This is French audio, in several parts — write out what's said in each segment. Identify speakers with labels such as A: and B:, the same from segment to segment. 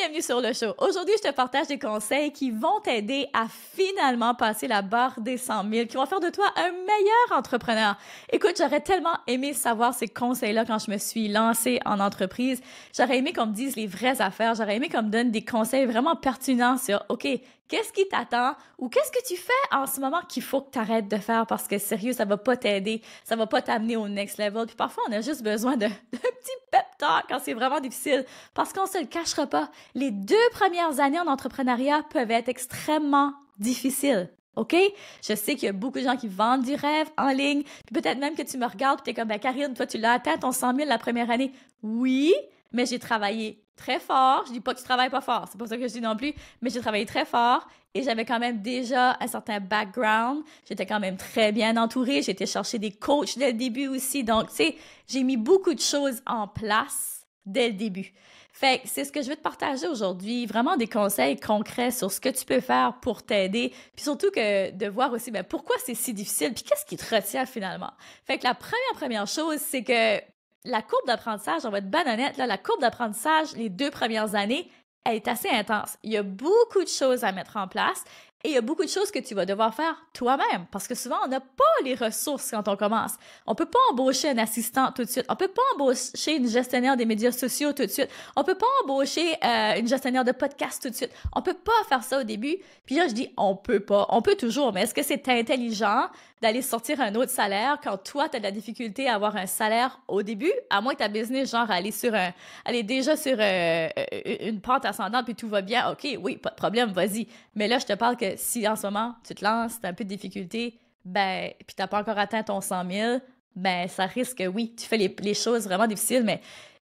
A: bienvenue sur le show. Aujourd'hui, je te partage des conseils qui vont t'aider à finalement passer la barre des 100 000, qui vont faire de toi un meilleur entrepreneur. Écoute, j'aurais tellement aimé savoir ces conseils-là quand je me suis lancée en entreprise. J'aurais aimé qu'on me dise les vraies affaires. J'aurais aimé qu'on me donne des conseils vraiment pertinents sur, OK, qu'est-ce qui t'attend ou qu'est-ce que tu fais en ce moment qu'il faut que tu arrêtes de faire parce que sérieux, ça va pas t'aider, ça va pas t'amener au next level. Puis parfois, on a juste besoin d'un petit pep talk quand c'est vraiment difficile parce qu'on se le cachera pas. Les 2 premières années en entrepreneuriat peuvent être extrêmement difficiles. OK? Je sais qu'il y a beaucoup de gens qui vendent du rêve en ligne. Puis peut-être même que tu me regardes et tu es comme, Karine, toi, tu l'as atteint ton 100 000 la première année. Oui, mais j'ai travaillé très fort. Je dis pas que tu travailles pas fort, c'est pas ça que je dis non plus, mais j'ai travaillé très fort et j'avais quand même déjà un certain background. J'étais quand même très bien entourée. J'ai été chercher des coachs dès le début aussi. Donc, tu sais, j'ai mis beaucoup de choses en place dès le début. Fait que c'est ce que je vais te partager aujourd'hui, vraiment des conseils concrets sur ce que tu peux faire pour t'aider, puis surtout que de voir aussi pourquoi c'est si difficile, puis qu'est-ce qui te retient finalement. Fait que la première chose, c'est que la courbe d'apprentissage, on va être ben honnête, là, la courbe d'apprentissage, les 2 premières années, elle est assez intense. Il y a beaucoup de choses à mettre en place et il y a beaucoup de choses que tu vas devoir faire toi-même parce que souvent, on n'a pas les ressources quand on commence. On peut pas embaucher un assistant tout de suite. On peut pas embaucher une gestionnaire des médias sociaux tout de suite. On peut pas embaucher une gestionnaire de podcast tout de suite. On peut pas faire ça au début. Puis là, je dis on peut pas. On peut toujours, mais est-ce que c'est intelligent d'aller sortir un autre salaire quand toi, tu as de la difficulté à avoir un salaire au début, à moins que ta business, genre, elle est déjà sur une pente ascendante puis tout va bien, OK, oui, pas de problème, vas-y. Mais là, je te parle que si en ce moment, tu te lances, tu as un peu de difficulté, puis tu n'as pas encore atteint ton 100 000, ça risque, oui, tu fais les choses vraiment difficiles, mais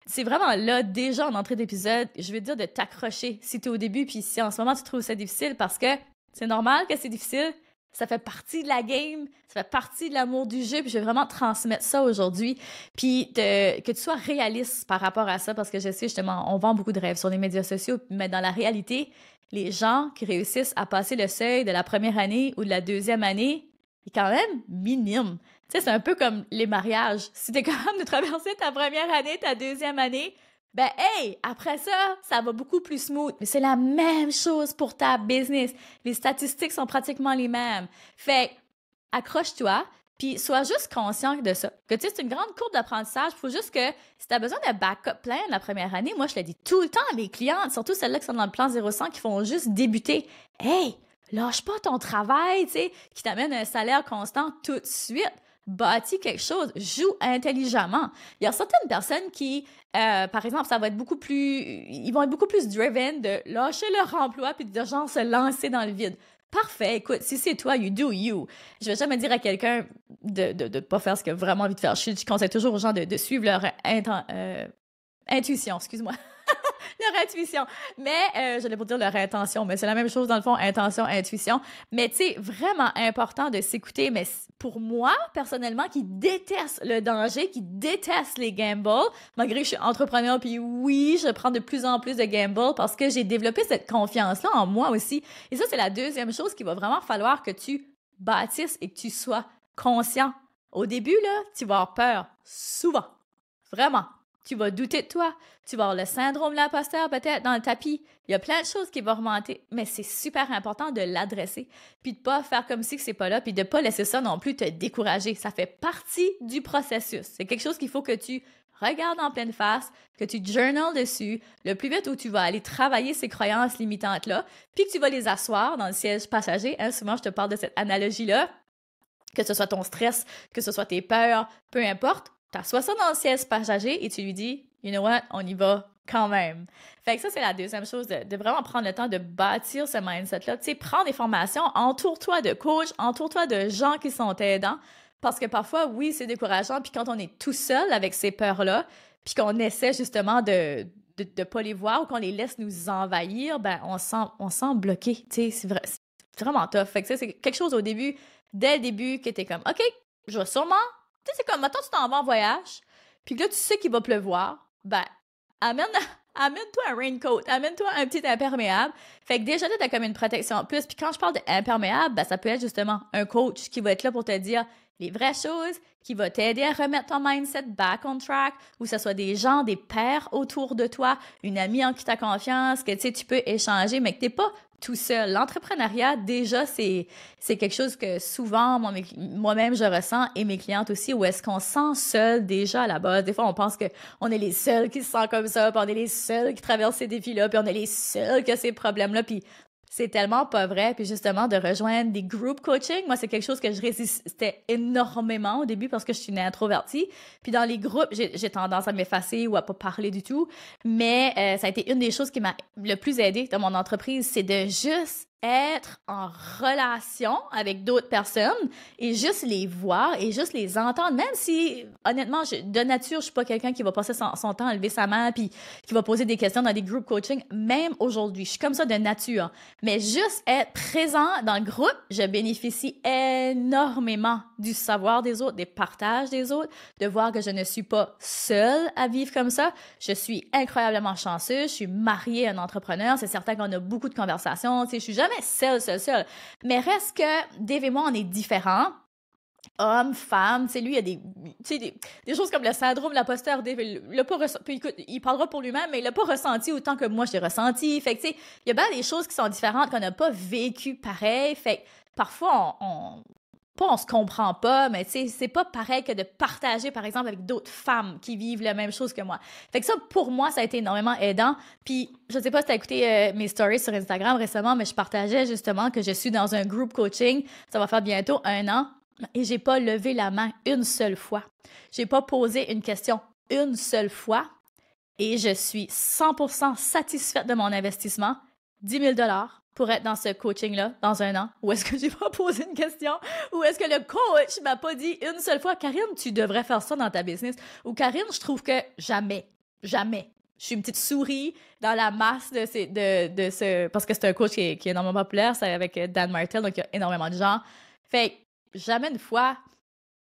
A: c'est vraiment là, déjà en entrée d'épisode, je vais te dire de t'accrocher si tu es au début, puis si en ce moment, tu trouves ça difficile parce que c'est normal que c'est difficile. Ça fait partie de la game, ça fait partie de l'amour du jeu, puis je vais vraiment transmettre ça aujourd'hui, puis que tu sois réaliste par rapport à ça, parce que je sais justement, on vend beaucoup de rêves sur les médias sociaux, mais dans la réalité, les gens qui réussissent à passer le seuil de la première année ou de la 2e année est quand même minime. Tu sais, c'est un peu comme les mariages. Si t'es capable de traverser ta première année, ta 2e année, hey, après ça, ça va beaucoup plus smooth. Mais c'est la même chose pour ta business. Les statistiques sont pratiquement les mêmes. Fait, accroche-toi, puis sois juste conscient de ça. Que tu sais, c'est une grande courbe d'apprentissage. Il faut juste que si tu as besoin de backup plan la première année, moi, je le dis tout le temps à mes clientes, surtout celles-là qui sont dans le plan 0-100, qui font juste débuter. Hey, lâche pas ton travail, tu sais, qui t'amène un salaire constant tout de suite. Bâtis quelque chose, joue intelligemment. Il y a certaines personnes qui, par exemple, ils vont être beaucoup plus driven de lâcher leur emploi puis de genre se lancer dans le vide. Parfait, écoute, si c'est toi, you do you. Je vais jamais dire à quelqu'un de pas faire ce qu'il a vraiment envie de faire. Je conseille toujours aux gens de suivre leur intuition, excuse-moi. Leur intuition. Mais, j'allais pas dire leur intention, mais c'est la même chose dans le fond, intention, intuition. Mais tu sais, vraiment important de s'écouter. Mais pour moi, personnellement, qui déteste le danger, qui déteste les gambles, malgré que je suis entrepreneur, puis oui, je prends de plus en plus de gambles parce que j'ai développé cette confiance-là en moi aussi. Et ça, c'est la 2e chose qu'il va vraiment falloir que tu bâtisses et que tu sois conscient. Au début, là, tu vas avoir peur. Souvent. Vraiment. Tu vas douter de toi. Tu vas avoir le syndrome de l'imposteur peut-être dans le tapis. Il y a plein de choses qui vont remonter, mais c'est super important de l'adresser, puis de pas faire comme si que c'est pas là, puis de pas laisser ça non plus te décourager. Ça fait partie du processus. C'est quelque chose qu'il faut que tu regardes en pleine face, que tu journals dessus, le plus vite où tu vas aller travailler ces croyances limitantes-là, puis que tu vas les asseoir dans le siège passager. Souvent, je te parle de cette analogie-là, que ce soit ton stress, que ce soit tes peurs, peu importe. T'assois ça dans le siège passager et tu lui dis « You know what? On y va quand même. » Fait que ça, c'est la 2e chose, de vraiment prendre le temps de bâtir ce mindset-là. Tu sais, prends des formations, entoure-toi de coachs, entoure-toi de gens qui sont aidants. Parce que parfois, oui, c'est décourageant. Puis quand on est tout seul avec ces peurs-là, puis qu'on essaie justement de pas les voir ou qu'on les laisse nous envahir, on sent bloqué. Tu sais, c'est vraiment tough. Fait que ça, c'est quelque chose au début, dès le début, que t'es comme « OK, je vais sûrement... » Tu sais, c'est comme, maintenant tu t'en vas en voyage, puis là, tu sais qu'il va pleuvoir, amène-toi un raincoat, amène-toi un petit imperméable. Fait que déjà, tu as comme une protection en plus. Puis quand je parle d'imperméable, ça peut être justement un coach qui va être là pour te dire les vraies choses qui vont t'aider à remettre ton mindset back on track, ou que ce soit des gens, des pairs autour de toi, une amie en qui tu as confiance, que tu peux échanger, mais que tu n'es pas tout seul. L'entrepreneuriat, déjà, c'est quelque chose que souvent, moi-même, je ressens, et mes clientes aussi, où est-ce qu'on se sent seul déjà à la base. Des fois, on pense qu'on est les seuls qui se sentent comme ça, puis on est les seuls qui traversent ces défis-là, puis on est les seuls qui ont ces problèmes-là, puis c'est tellement pas vrai. Puis justement, de rejoindre des group coaching, moi, c'est quelque chose que je résistais énormément au début parce que je suis une introvertie. Puis dans les groupes, j'ai tendance à m'effacer ou à pas parler du tout. Mais ça a été une des choses qui m'a le plus aidée dans mon entreprise, c'est de juste être en relation avec d'autres personnes et juste les voir et juste les entendre, même si, honnêtement, de nature, je suis pas quelqu'un qui va passer son temps à lever sa main puis qui va poser des questions dans des group coaching, même aujourd'hui. Je suis comme ça de nature. Mais juste être présent dans le groupe, je bénéficie énormément du savoir des autres, des partages des autres, de voir que je ne suis pas seule à vivre comme ça. Je suis incroyablement chanceuse. Je suis mariée à un entrepreneur. C'est certain qu'on a beaucoup de conversations. Tu sais, je suis jamais seule. Mais reste que Dave et moi, on est différents. Homme, femme, tu sais, lui, il y a des choses comme le syndrome de l'imposteur. Dave, il l'a pas ressenti. Puis écoute, il parlera pour lui-même, mais il l'a pas ressenti autant que moi, je l'ai ressenti. Fait que, tu sais, il y a bien des choses qui sont différentes, qu'on n'a pas vécues pareil. Fait que, parfois, on se comprend pas, mais tu sais, c'est pas pareil que de partager, par exemple, avec d'autres femmes qui vivent la même chose que moi. Fait que ça, pour moi, ça a été énormément aidant. Puis, je sais pas si t'as écouté mes stories sur Instagram récemment, mais je partageais justement que je suis dans un group coaching. Ça va faire bientôt 1 an. Et j'ai pas levé la main une seule fois. J'ai pas posé une question une seule fois. Et je suis 100% satisfaite de mon investissement. 10 000 $ pour être dans ce coaching-là dans 1 an. Ou est-ce que j'ai pas posé une question? Ou est-ce que le coach m'a pas dit une seule fois, Karine, tu devrais faire ça dans ta business? Ou Karine, je trouve que jamais. Je suis une petite souris dans la masse de ce... Parce que c'est un coach qui est énormément populaire, c'est avec Dan Martel, donc il y a énormément de gens. Fait que jamais une fois,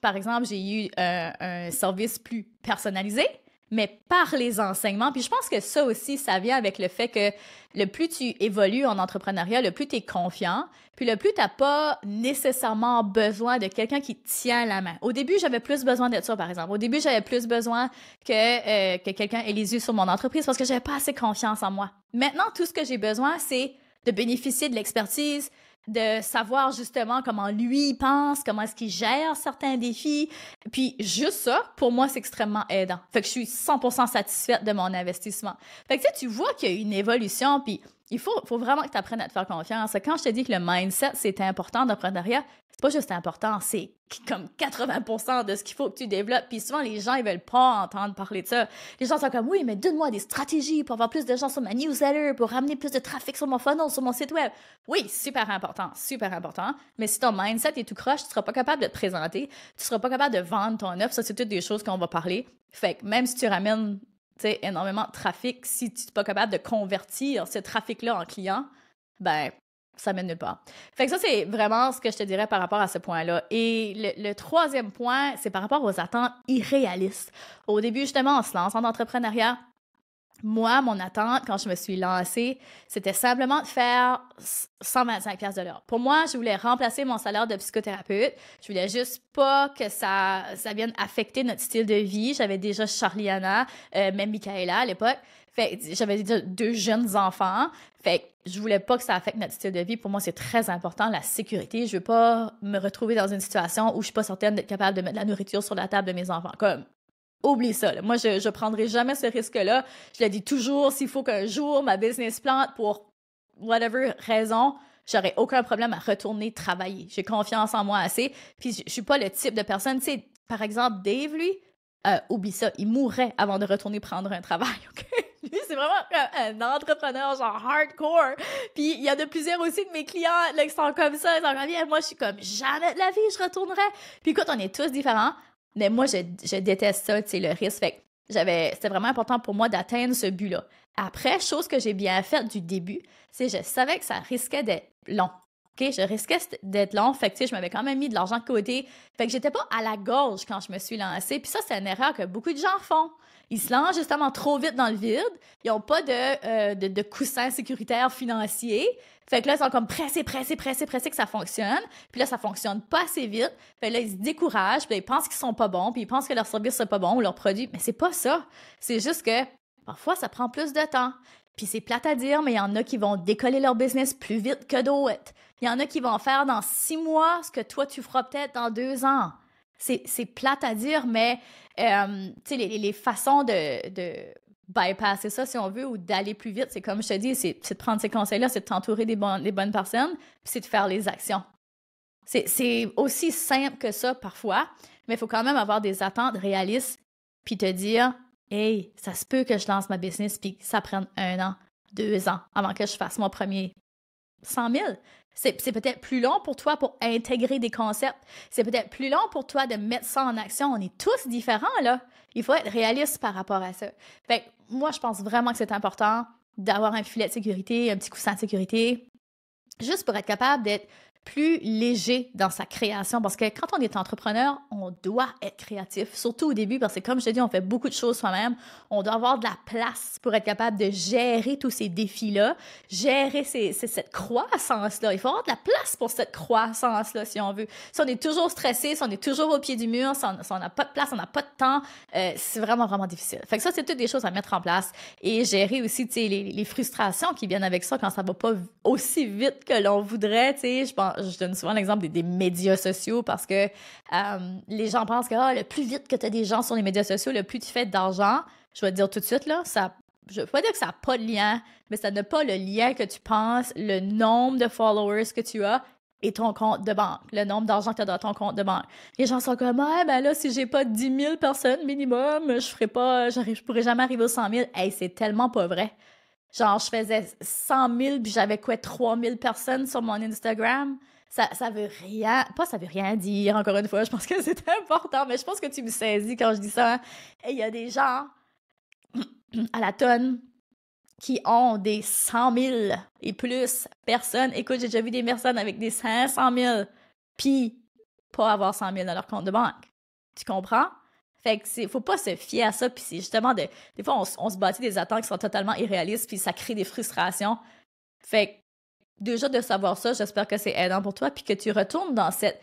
A: par exemple, j'ai eu un service plus personnalisé, mais par les enseignements. Puis je pense que ça aussi, ça vient avec le fait que le plus tu évolues en entrepreneuriat, le plus tu es confiant, puis le plus tu n'as pas nécessairement besoin de quelqu'un qui tient la main. Au début, j'avais plus besoin de ça, par exemple. Au début, j'avais plus besoin que quelqu'un ait les yeux sur mon entreprise parce que j'avais pas assez confiance en moi. Maintenant, tout ce que j'ai besoin, c'est de bénéficier de l'expertise, de savoir justement comment lui pense, comment est-ce qu'il gère certains défis. Puis juste ça, pour moi, c'est extrêmement aidant. Fait que je suis 100% satisfaite de mon investissement. Fait que tu vois qu'il y a une évolution, puis il faut vraiment que tu apprennes à te faire confiance. Quand je te dis que le mindset, c'est important dans l'entrepreneuriat, c'est pas juste important, c'est comme 80% de ce qu'il faut que tu développes. Puis souvent, les gens, ils veulent pas entendre parler de ça. Les gens sont comme, oui, mais donne-moi des stratégies pour avoir plus de gens sur ma newsletter, pour ramener plus de trafic sur mon funnel, sur mon site web. Oui, super important. Mais si ton mindset est tout croche, tu seras pas capable de te présenter, tu seras pas capable de vendre ton offre. Ça, c'est toutes des choses qu'on va parler. Fait que même si tu ramènes énormément de trafic, si tu n'es pas capable de convertir ce trafic-là en client, ben, ça mène nulle part. Fait que ça, c'est vraiment ce que je te dirais par rapport à ce point-là. Et le troisième point, c'est par rapport aux attentes irréalistes. Au début, justement, on se lance en entrepreneuriat. Moi, mon attente, quand je me suis lancée, c'était simplement de faire 125 $ de l'heure. Pour moi, je voulais remplacer mon salaire de psychothérapeute. Je voulais juste pas que ça vienne affecter notre style de vie. J'avais déjà Charliana, même Michaela à l'époque. Fait j'avais déjà 2 jeunes enfants. Fait que je voulais pas que ça affecte notre style de vie. Pour moi, c'est très important, la sécurité. Je veux pas me retrouver dans une situation où je suis pas certaine d'être capable de mettre de la nourriture sur la table de mes enfants. Oublie ça. Là. Moi, je prendrai jamais ce risque-là. Je le dis toujours, s'il faut qu'un jour ma business plante pour whatever raison, j'aurai aucun problème à retourner travailler. J'ai confiance en moi assez. Puis je suis pas le type de personne, tu sais, par exemple, Dave, lui, oublie ça, il mourrait avant de retourner prendre un travail, OK? Lui, c'est vraiment un entrepreneur genre hardcore. Puis il y en a plusieurs aussi de mes clients là, qui sont comme ça. Ils sont comme, moi, je suis comme, jamais de la vie, je retournerais. Puis écoute, on est tous différents. Mais moi, je déteste ça, tu sais, le risque. Fait que c'était vraiment important pour moi d'atteindre ce but-là. Après, chose que j'ai bien faite du début, c'est que je savais que ça risquait d'être long. OK, je risquais d'être long, fait que, tu sais, je m'avais quand même mis de l'argent de côté. Fait que j'étais pas à la gorge quand je me suis lancée. Puis ça, c'est une erreur que beaucoup de gens font. Ils se lancent justement trop vite dans le vide. Ils n'ont pas de coussin sécuritaire financier. Fait que là, ils sont comme pressés que ça fonctionne. Puis là, ça fonctionne pas assez vite. Fait que là, ils se découragent. Puis là, ils pensent qu'ils sont pas bons. Puis ils pensent que leur service n'est pas bon ou leur produit. Mais c'est pas ça. C'est juste que parfois, ça prend plus de temps. Puis c'est plate à dire, mais il y en a qui vont décoller leur business plus vite que d'autres. Il y en a qui vont faire dans 6 mois ce que toi, tu feras peut-être dans 2 ans. C'est plate à dire, mais tu sais, les façons de bypasser ça, si on veut, ou d'aller plus vite, c'est comme je te dis, c'est de prendre ces conseils-là, c'est de t'entourer des bonnes personnes, puis c'est de faire les actions. C'est aussi simple que ça parfois, mais il faut quand même avoir des attentes réalistes, puis te dire, hey, ça se peut que je lance ma business, puis que ça prenne 1 an, 2 ans, avant que je fasse mon premier 100 000. C'est peut-être plus long pour toi pour intégrer des concepts. C'est peut-être plus long pour toi de mettre ça en action. On est tous différents, là. Il faut être réaliste par rapport à ça. Fait que moi, je pense vraiment que c'est important d'avoir un filet de sécurité, un petit coussin de sécurité, juste pour être capable d'être plus léger dans sa création. Parce que quand on est entrepreneur, on doit être créatif, surtout au début, parce que comme je te dis, on fait beaucoup de choses soi-même. On doit avoir de la place pour être capable de gérer tous ces défis-là, gérer cette croissance-là. Il faut avoir de la place pour cette croissance-là, si on veut. Si on est toujours stressé, si on est toujours au pied du mur, si on n'a pas de place, on n'a pas de temps, c'est vraiment, vraiment difficile. Fait que ça, c'est toutes des choses à mettre en place. Et gérer aussi, tu sais, les frustrations qui viennent avec ça quand ça va pas aussi vite que l'on voudrait, tu sais. Je donne souvent l'exemple des médias sociaux parce que les gens pensent que le plus vite que tu as des gens sur les médias sociaux, le plus tu fais d'argent. Je vais te dire tout de suite, là, je ne veux pas dire que ça n'a pas de lien, mais ça n'a pas le lien que tu penses, le nombre de followers que tu as et ton compte de banque, le nombre d'argent que tu as dans ton compte de banque. Les gens sont comme, ben là, si j'ai pas 10 000 personnes minimum, je pourrais jamais arriver aux 100 000. Hey, c'est tellement pas vrai. Genre, je faisais 100 000 puis j'avais 3 000 personnes sur mon Instagram. Ça veut rien dire, encore une fois. Je pense que c'est important, mais je pense que tu me saisis quand je dis ça. Et il y a des gens à la tonne qui ont des 100 000 et plus personnes. Écoute, j'ai déjà vu des personnes avec des 500 000 puis pas avoir 100 000 dans leur compte de banque. Tu comprends? Fait que faut pas se fier à ça, puis c'est justement des fois, on se bâtit des attentes qui sont totalement irréalistes, puis ça crée des frustrations. Fait que, déjà de savoir ça, j'espère que c'est aidant pour toi, puis que tu retournes dans cette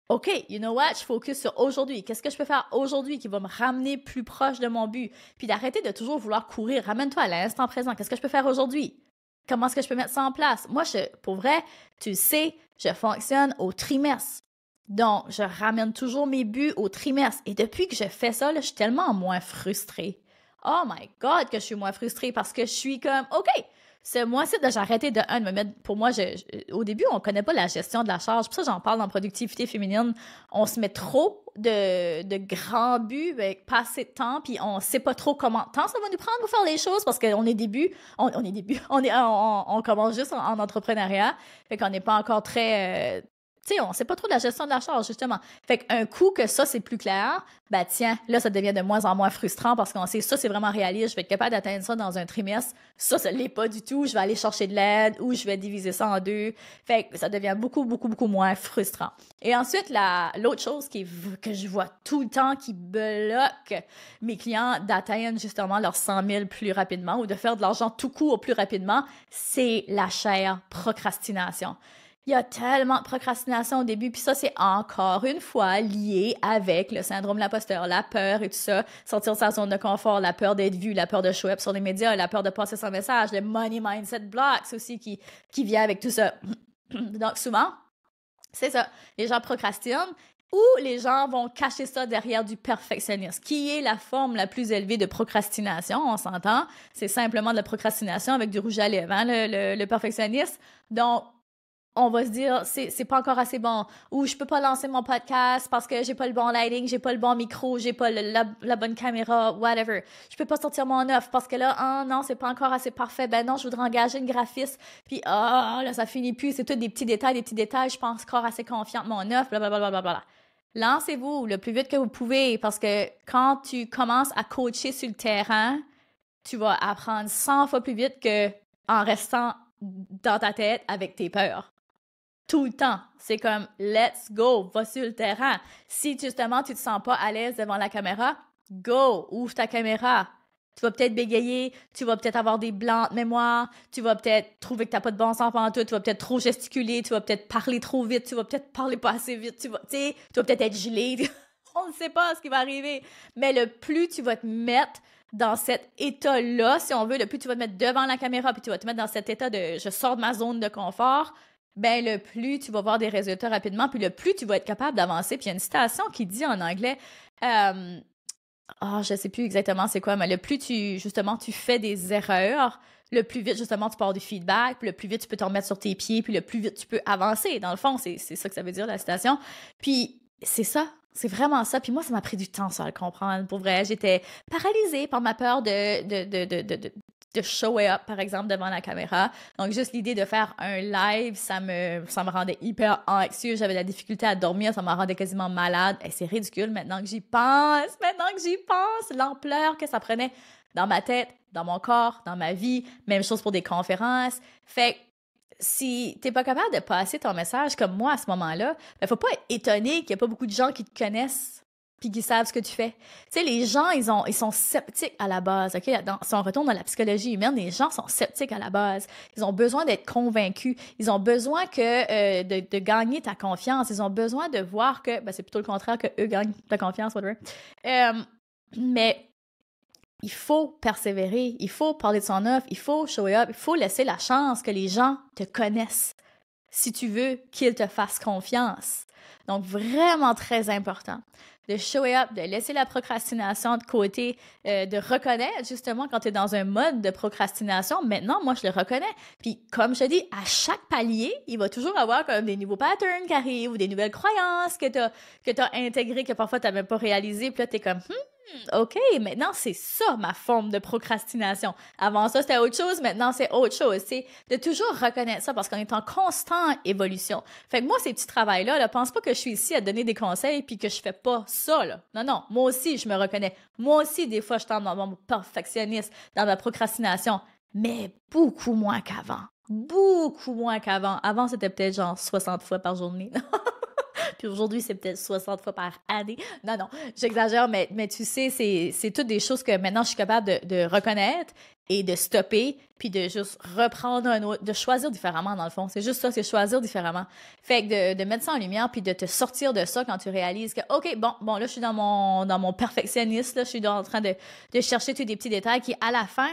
A: OK, you know what, je focus sur aujourd'hui. Qu'est-ce que je peux faire aujourd'hui qui va me ramener plus proche de mon but? Puis d'arrêter de toujours vouloir courir. Ramène-toi à l'instant présent. Qu'est-ce que je peux faire aujourd'hui? Comment est-ce que je peux mettre ça en place? Moi, pour vrai, tu sais, je fonctionne au trimestre. Donc, je ramène toujours mes buts au trimestre. Et depuis que je fais ça, là, je suis tellement moins frustrée. Oh my God, que je suis moins frustrée parce que je suis comme, OK, ce mois-ci, j'ai arrêté de me mettre. Pour moi, au début, on ne connaît pas la gestion de la charge. Pour ça, j'en parle dans Productivité féminine. On se met trop de grands buts avec pas assez de temps, puis on ne sait pas trop comment de temps ça va nous prendre pour faire les choses parce qu'on est on commence juste en entrepreneuriat. Fait qu'on n'est pas encore très. Tu sais, on sait pas trop de la gestion de la charge, justement. Fait qu'un coup que ça, c'est plus clair, ben tiens, là, ça devient de moins en moins frustrant parce qu'on sait ça, c'est vraiment réaliste, je vais être capable d'atteindre ça dans un trimestre. Ça l'est pas du tout, je vais aller chercher de l'aide ou je vais diviser ça en 2. Fait que ça devient beaucoup, beaucoup, beaucoup moins frustrant. Et ensuite, l'autre chose que je vois tout le temps qui bloque mes clients d'atteindre justement leurs 100 000 plus rapidement ou de faire de l'argent tout court plus rapidement, c'est la chère procrastination. Il y a tellement de procrastination au début, puis ça, c'est encore une fois lié avec le syndrome de l'imposteur, la peur et tout ça, sortir de sa zone de confort, la peur d'être vu, la peur de show up sur les médias, la peur de passer son message, le money mindset blocks aussi qui vient avec tout ça. Donc souvent, c'est ça, les gens procrastinent ou les gens vont cacher ça derrière du perfectionnisme, qui est la forme la plus élevée de procrastination, on s'entend, c'est simplement de la procrastination avec du rouge à lèvres, hein, le perfectionnisme. Donc, on va se dire, c'est pas encore assez bon, ou je peux pas lancer mon podcast parce que j'ai pas le bon lighting, j'ai pas le bon micro, j'ai pas la bonne caméra, whatever. Je peux pas sortir mon offre parce que là, non, c'est pas encore assez parfait. Ben non, je voudrais engager une graphiste, puis là, ça finit plus, c'est tout des petits détails, je suis pas encore assez confiante de mon offre, blablabla. Lancez-vous le plus vite que vous pouvez parce que quand tu commences à coacher sur le terrain, tu vas apprendre 100 fois plus vite que en restant dans ta tête avec tes peurs. Tout le temps. C'est comme, let's go, va sur le terrain. Si justement, tu te sens pas à l'aise devant la caméra, go, ouvre ta caméra. Tu vas peut-être bégayer, tu vas peut-être avoir des blancs de mémoire, tu vas peut-être trouver que t'as pas de bon sens pendant tout, tu vas peut-être trop gesticuler, tu vas peut-être parler trop vite, tu vas peut-être parler pas assez vite, tu vas peut-être être gelé. On ne sait pas ce qui va arriver. Mais le plus tu vas te mettre dans cet état-là, si on veut, le plus tu vas te mettre devant la caméra, puis tu vas te mettre dans cet état de « je sors de ma zone de confort », ben le plus tu vas voir des résultats rapidement, puis le plus tu vas être capable d'avancer. Puis il y a une citation qui dit en anglais... je sais plus exactement c'est quoi, mais le plus tu fais des erreurs, le plus vite, justement, tu pars du feedback, puis le plus vite tu peux te remettre sur tes pieds, puis le plus vite tu peux avancer. Dans le fond, c'est ça que ça veut dire, la citation. Puis c'est ça, c'est vraiment ça. Puis moi, ça m'a pris du temps, ça, à le comprendre. Pour vrai, j'étais paralysée par ma peur de show up, par exemple, devant la caméra. Donc, juste l'idée de faire un live, ça me rendait hyper anxieux. J'avais de la difficulté à dormir, ça me rendait quasiment malade. Et c'est ridicule maintenant que j'y pense. L'ampleur que ça prenait dans ma tête, dans mon corps, dans ma vie. Même chose pour des conférences. Fait que si t'es pas capable de passer ton message comme moi à ce moment-là, ben faut pas être étonné qu'il y a pas beaucoup de gens qui te connaissent puis qui savent ce que tu fais. Tu sais, les gens, ils sont sceptiques à la base, OK? Si on retourne dans la psychologie humaine, les gens sont sceptiques à la base. Ils ont besoin d'être convaincus. Ils ont besoin de gagner ta confiance. Ils ont besoin de voir que... Ben, c'est plutôt le contraire, que eux gagnent ta confiance, whatever. Mais il faut persévérer. Il faut parler de son offre. Il faut show up. Il faut laisser la chance que les gens te connaissent si tu veux qu'ils te fassent confiance. Donc, vraiment très important de show up, de laisser la procrastination de côté, de reconnaître justement quand tu es dans un mode de procrastination. Maintenant, moi, je le reconnais. Puis, comme je te dis, à chaque palier, il va toujours avoir comme des nouveaux patterns qui arrivent ou des nouvelles croyances que t'as intégrées, que parfois tu n'as même pas réalisées. Puis là, tu es comme, OK, maintenant, c'est ça ma forme de procrastination. Avant ça, c'était autre chose, maintenant, c'est autre chose. C'est de toujours reconnaître ça parce qu'on est en constante évolution. Fait que moi, ces petits travails-là, là, pense pas que je suis ici à donner des conseils puis que je fais pas ça, là. Non, moi aussi, je me reconnais. Moi aussi, des fois, je tombe dans mon perfectionniste, dans ma procrastination, mais beaucoup moins qu'avant. Beaucoup moins qu'avant. Avant, c'était peut-être genre 60 fois par journée. Puis aujourd'hui, c'est peut-être 60 fois par année. Non, j'exagère, mais tu sais, c'est toutes des choses que maintenant, je suis capable de reconnaître et de stopper, puis de juste reprendre un autre, de choisir différemment, dans le fond. C'est juste ça, c'est choisir différemment. Fait que de mettre ça en lumière, puis de te sortir de ça quand tu réalises que, OK, bon, là, je suis dans mon perfectionniste, là, je suis en train de chercher tous des petits détails qui, à la fin,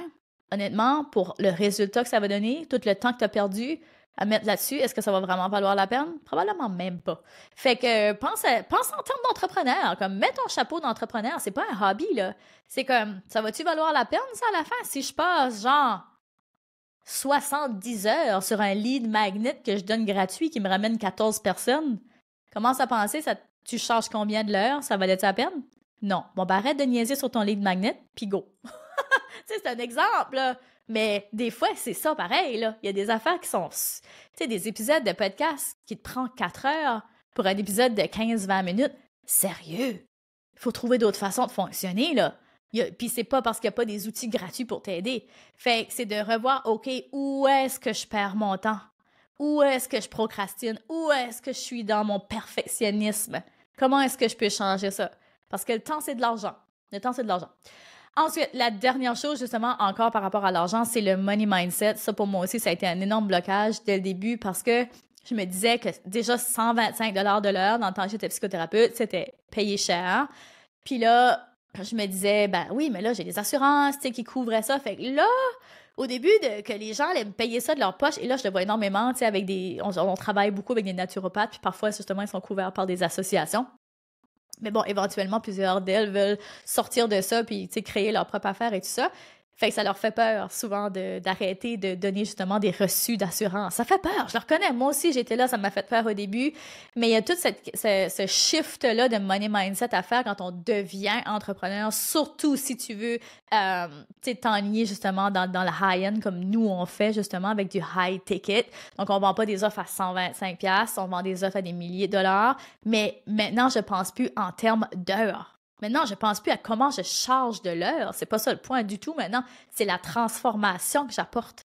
A: honnêtement, pour le résultat que ça va donner, tout le temps que tu as perdu, à mettre là-dessus, est-ce que ça va vraiment valoir la peine? Probablement même pas. Fait que pense en termes d'entrepreneur, comme mets ton chapeau d'entrepreneur, c'est pas un hobby, là. C'est comme, ça va-tu valoir la peine, ça, à la fin? Si je passe, genre, 70 heures sur un lead magnet que je donne gratuit qui me ramène 14 personnes, commence à penser, tu charges combien de l'heure? Ça valait-tu la peine? Non. Bon, ben arrête de niaiser sur ton lead magnet, puis go. Tu sais, c'est un exemple, là. Mais des fois, c'est ça pareil, là. Il y a des affaires qui sont... Tu sais, des épisodes de podcast qui te prennent 4 heures pour un épisode de 15-20 minutes. Sérieux? Il faut trouver d'autres façons de fonctionner, là. Puis c'est pas parce qu'il n'y a pas des outils gratuits pour t'aider. Fait que c'est de revoir, OK, où est-ce que je perds mon temps? Où est-ce que je procrastine? Où est-ce que je suis dans mon perfectionnisme? Comment est-ce que je peux changer ça? Parce que le temps, c'est de l'argent. Le temps, c'est de l'argent. Ensuite, la dernière chose, justement, encore par rapport à l'argent, c'est le money mindset. Ça, pour moi aussi, ça a été un énorme blocage dès le début parce que je me disais que déjà 125 de l'heure dans le temps que j'étais psychothérapeute, c'était payé cher. Puis là, je me disais, ben oui, mais là, j'ai des assurances, tu sais, qui couvraient ça. Fait que là, au début, que les gens allaient me payer ça de leur poche, et là, je le vois énormément, tu sais, avec on travaille beaucoup avec des naturopathes, puis parfois, justement, ils sont couverts par des associations. Mais bon, éventuellement, plusieurs d'elles veulent sortir de ça puis, tu sais, créer leur propre affaire et tout ça. Fait que ça leur fait peur, souvent, d'arrêter de donner, justement, des reçus d'assurance. Ça fait peur, je le reconnais. Moi aussi, j'étais là, ça m'a fait peur au début. Mais il y a tout ce shift-là de money mindset à faire quand on devient entrepreneur, surtout si tu veux, tu sais, t'enligner, justement, dans la high-end, comme nous, on fait, justement, avec du high ticket. Donc, on vend pas des offres à 125$, on vend des offres à des milliers de dollars. Mais maintenant, je pense plus en termes d'heures. Maintenant, je pense plus à comment je charge de l'heure. C'est pas ça le point du tout maintenant. C'est la transformation que j'apporte.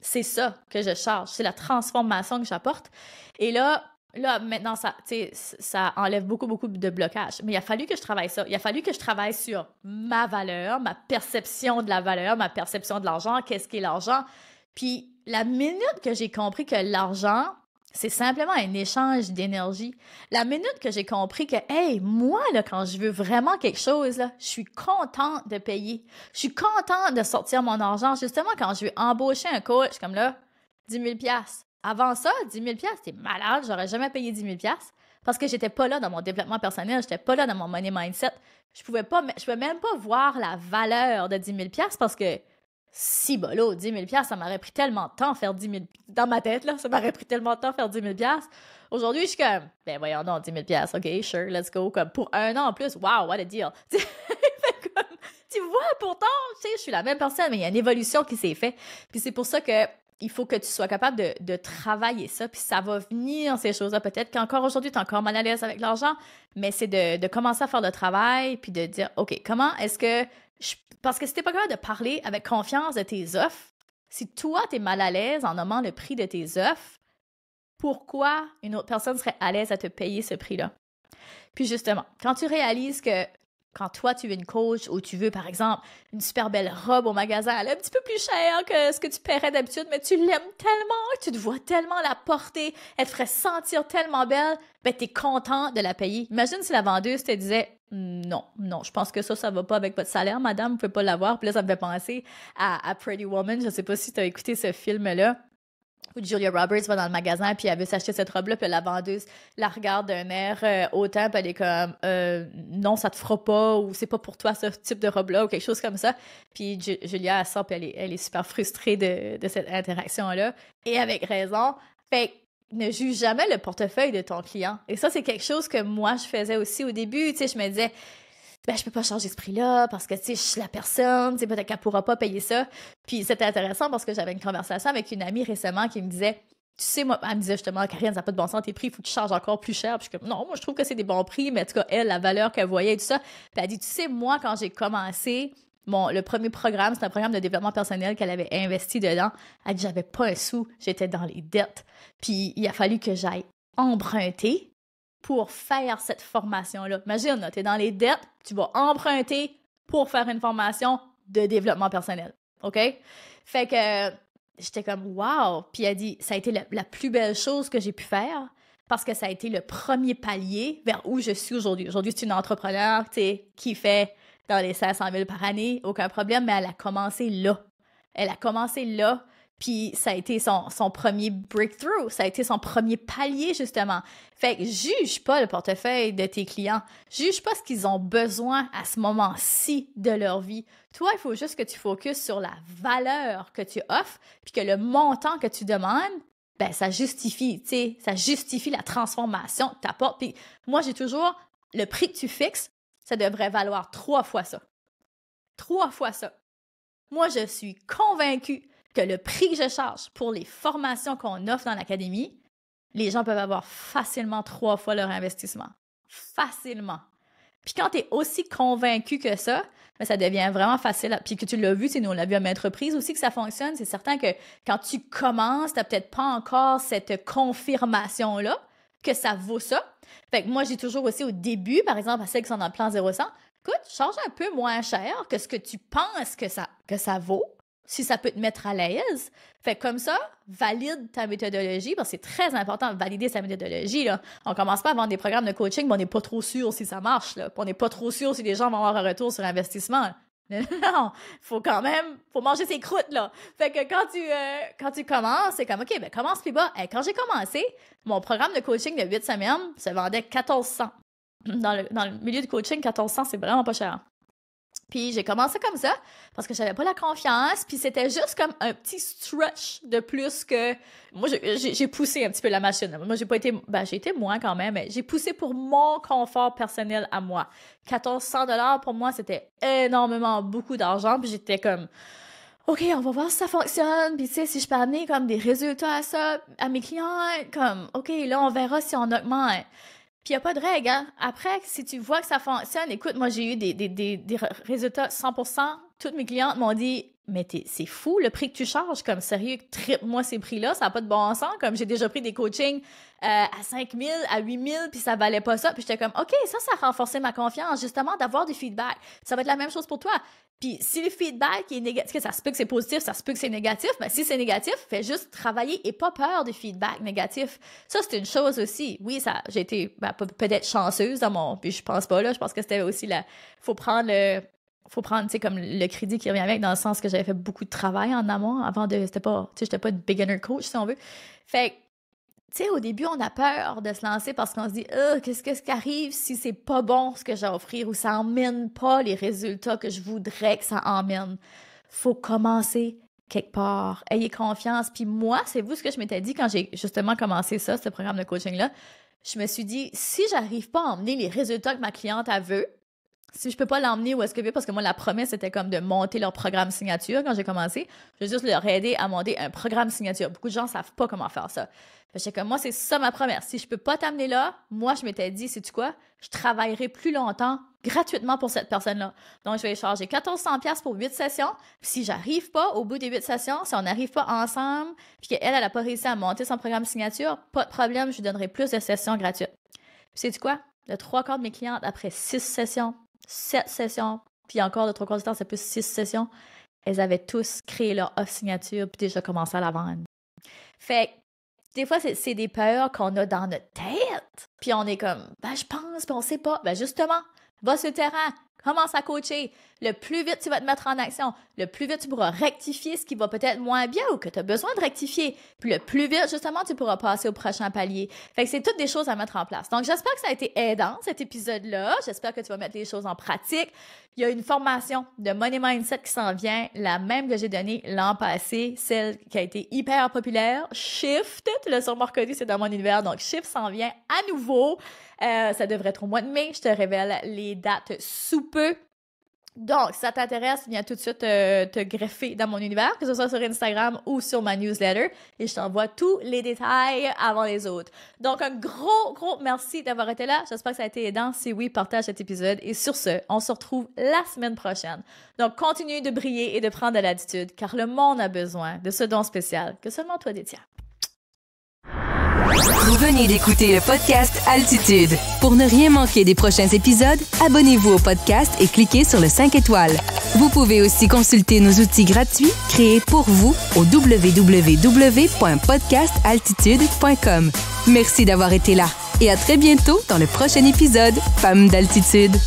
A: c'est ça que je charge, c'est la transformation que j'apporte. Et là, maintenant, ça enlève beaucoup, beaucoup de blocages. Mais il a fallu que je travaille ça. Il a fallu que je travaille sur ma valeur, ma perception de la valeur, ma perception de l'argent, qu'est-ce qu'est l'argent. Puis la minute que j'ai compris que l'argent, c'est simplement un échange d'énergie. La minute que j'ai compris que, hey, moi, là, quand je veux vraiment quelque chose, là, je suis contente de payer. Je suis contente de sortir mon argent. Justement, quand je veux embaucher un coach, comme là, 10 000 $. Avant ça, 10 000 $, t'es malade, j'aurais jamais payé 10 000 $ parce que j'étais pas là dans mon développement personnel, j'étais pas là dans mon money mindset. Je pouvais même pas voir la valeur de 10 000 $ parce que si, bolo, 10 000 $, ça m'aurait pris tellement de temps faire 10 000 dans ma tête, là, ça m'aurait pris tellement de temps faire 10 000 $. Aujourd'hui, je suis comme, ben voyons non, 10 000 $, OK, sure, let's go. Comme pour 1 an en plus, wow, what a deal. Tu vois, pourtant, tu sais, je suis la même personne, mais il y a une évolution qui s'est faite. Puis c'est pour ça que il faut que tu sois capable de travailler ça, puis ça va venir, ces choses-là. Peut-être qu'encore aujourd'hui, tu es encore mal à l'aise avec l'argent, mais c'est de commencer à faire le travail, puis de dire, OK, comment est-ce que... Parce que si tu n'es pas capable de parler avec confiance de tes offres, si toi, tu es mal à l'aise en nommant le prix de tes offres, pourquoi une autre personne serait à l'aise à te payer ce prix-là? Puis justement, quand tu réalises que quand toi, tu veux une coach ou tu veux, par exemple, une super belle robe au magasin, elle est un petit peu plus chère que ce que tu paierais d'habitude, mais tu l'aimes tellement, tu te vois tellement la porter, elle te ferait sentir tellement belle, ben t'es content de la payer. Imagine si la vendeuse te disait « Non, je pense que ça va pas avec votre salaire, madame, vous pouvez pas l'avoir. » Puis là, ça me fait penser à Pretty Woman. Je sais pas si tu as écouté ce film-là, où Julia Roberts va dans le magasin, puis elle veut s'acheter cette robe-là, puis la vendeuse la regarde d'un air hautain, puis elle est comme non, ça te fera pas, ou c'est pas pour toi ce type de robe-là, ou quelque chose comme ça. Puis Julia, elle sort, puis elle est super frustrée de cette interaction-là, et avec raison. Fait que ne juge jamais le portefeuille de ton client. Et ça, c'est quelque chose que moi, je faisais aussi au début. Tu sais, je me disais, ben, je peux pas changer ce prix-là parce que, tu sais, je suis la personne, tu sais, peut-être qu'elle pourra pas payer ça. Puis c'était intéressant parce que j'avais une conversation avec une amie récemment qui me disait, tu sais, moi, elle me disait justement, Karine, ça n'a pas de bon sens, tes prix, il faut que tu charges encore plus cher. Puis je suis comme, non, moi, je trouve que c'est des bons prix, mais en tout cas, elle, la valeur qu'elle voyait et tout ça. Puis elle dit, tu sais, moi, quand j'ai commencé, le premier programme, c'est un programme de développement personnel qu'elle avait investi dedans. Elle dit, j'avais pas un sou, j'étais dans les dettes. Puis il a fallu que j'aille emprunter pour faire cette formation-là. Imagine, tu es dans les dettes, tu vas emprunter pour faire une formation de développement personnel. OK? Fait que j'étais comme, wow! Puis elle dit, ça a été la plus belle chose que j'ai pu faire parce que ça a été le premier palier vers où je suis aujourd'hui. Aujourd'hui, c'est une entrepreneur, tu sais, qui fait dans les 500 000 par année, aucun problème, mais elle a commencé là. Elle a commencé là. Puis ça a été son premier breakthrough, ça a été son premier palier, justement. Fait que juge pas le portefeuille de tes clients. Juge pas ce qu'ils ont besoin à ce moment-ci de leur vie. Toi, il faut juste que tu focuses sur la valeur que tu offres, puis que le montant que tu demandes, ben ça justifie, tu sais, ça justifie la transformation que tu apportes. Puis moi, j'ai toujours, le prix que tu fixes, ça devrait valoir 3 fois ça. 3 fois ça. Moi, je suis convaincue que le prix que je charge pour les formations qu'on offre dans l'académie, les gens peuvent avoir facilement 3 fois leur investissement. Facilement. Puis quand tu es aussi convaincu que ça, ben ça devient vraiment facile. Puis que tu l'as vu, nous on l'a vu à maintes reprises aussi que ça fonctionne. C'est certain que quand tu commences, tu n'as peut-être pas encore cette confirmation-là que ça vaut ça. Fait que moi, j'ai toujours aussi au début, par exemple, à celles qui sont dans le plan 0-100, écoute, charge un peu moins cher que ce que tu penses que ça vaut, si ça peut te mettre à l'aise. Fait que comme ça, valide ta méthodologie, parce que c'est très important de valider sa méthodologie, là. On commence pas à vendre des programmes de coaching, mais on n'est pas trop sûr si ça marche, là. Puis on n'est pas trop sûr si les gens vont avoir un retour sur investissement. Non, faut manger ses croûtes, là. Fait que quand tu commences, c'est comme, OK, ben commence plus bas. Quand j'ai commencé, mon programme de coaching de 8 semaines se vendait 1400. Dans le milieu du coaching, 1400, c'est vraiment pas cher. Puis j'ai commencé comme ça parce que j'avais pas la confiance, puis c'était juste comme un petit stretch de plus que... Moi, j'ai poussé un petit peu la machine. Moi, j'ai pas été... j'ai été moins quand même, mais j'ai poussé pour mon confort personnel à moi. 1400 $ pour moi, c'était énormément beaucoup d'argent, puis j'étais comme... OK, on va voir si ça fonctionne, puis tu sais, si je peux amener comme des résultats à ça, à mes clients, comme, OK, là, on verra si on augmente. Puis il n'y a pas de règle, hein? Après, si tu vois que ça fonctionne, écoute, moi, j'ai eu des résultats 100%. Toutes mes clientes m'ont dit, mais c'est fou le prix que tu charges, comme sérieux, tripe-moi ces prix-là, ça n'a pas de bon sens, comme j'ai déjà pris des coachings à 5 000, à 8 000, puis ça valait pas ça, puis j'étais comme, OK, ça a renforcé ma confiance, justement, d'avoir des feedbacks, ça va être la même chose pour toi, puis si le feedback est négatif, ça se peut que c'est positif, ça se peut que c'est négatif, mais si c'est négatif, fais juste travailler et pas peur des feedbacks négatifs, ça c'est une chose aussi, oui, j'ai été peut-être chanceuse puis je pense pas, là, je pense que c'était aussi faut prendre, tu sais, comme le crédit qui revient avec, dans le sens que j'avais fait beaucoup de travail en amont avant j'étais pas de beginner coach, si on veut. Fait tu sais, au début, on a peur de se lancer parce qu'on se dit « qu'est-ce qui arrive si c'est pas bon ce que j'ai à offrir ou ça emmène pas les résultats que je voudrais que ça emmène? » Faut commencer quelque part. Ayez confiance. Puis moi, c'est vous ce que je m'étais dit quand j'ai justement commencé ce programme de coaching-là. Je me suis dit, si j'arrive pas à emmener les résultats que ma cliente a veut, si je peux pas l'emmener où est-ce que je veux, parce que moi, la promesse, c'était comme de monter leur programme signature quand j'ai commencé. Je vais juste leur aider à monter un programme signature. Beaucoup de gens savent pas comment faire ça. J'étais comme, moi, c'est ça ma promesse. Si je peux pas t'amener là, moi, je m'étais dit, sais-tu quoi? Je travaillerai plus longtemps gratuitement pour cette personne-là. Donc, je vais charger 1 400$ pour 8 sessions. Puis si j'arrive pas au bout des 8 sessions, si on n'arrive pas ensemble, puis qu'elle, elle a pas réussi à monter son programme signature, pas de problème, je lui donnerai plus de sessions gratuites. Puis sais-tu quoi? Le 3/4 de mes clientes, après 6 sessions, 7 sessions, puis encore le 3/4 du temps, c'est plus 6 sessions, elles avaient tous créé leur offre signature puis déjà commencé à la vendre. Fait des fois, c'est des peurs qu'on a dans notre tête, puis on est comme, je pense, puis on sait pas. Justement, va sur le terrain, commence à coacher. Le plus vite tu vas te mettre en action, le plus vite tu pourras rectifier ce qui va peut-être moins bien ou que tu as besoin de rectifier. Puis le plus vite, justement, tu pourras passer au prochain palier. Fait que c'est toutes des choses à mettre en place. Donc, j'espère que ça a été aidant, cet épisode-là. J'espère que tu vas mettre les choses en pratique. Il y a une formation de Money Mindset qui s'en vient, la même que j'ai donnée l'an passé, celle qui a été hyper populaire, Shift. Tu l'as sûrement reconnu, c'est dans mon univers. Donc, Shift s'en vient à nouveau. Ça devrait être au mois de mai. Je te révèle les dates sous peu. Donc, si ça t'intéresse, viens tout de suite te greffer dans mon univers, que ce soit sur Instagram ou sur ma newsletter, et je t'envoie tous les détails avant les autres. Donc, un gros merci d'avoir été là. J'espère que ça a été aidant. Si oui, partage cet épisode. Et sur ce, on se retrouve la semaine prochaine. Donc, continue de briller et de prendre de l'attitude, car le monde a besoin de ce don spécial que seulement toi détiens.
B: Vous venez d'écouter le podcast Altitude. Pour ne rien manquer des prochains épisodes, abonnez-vous au podcast et cliquez sur le 5 étoiles. Vous pouvez aussi consulter nos outils gratuits créés pour vous au www.podcastaltitude.com. Merci d'avoir été là et à très bientôt dans le prochain épisode Femmes d'Altitude.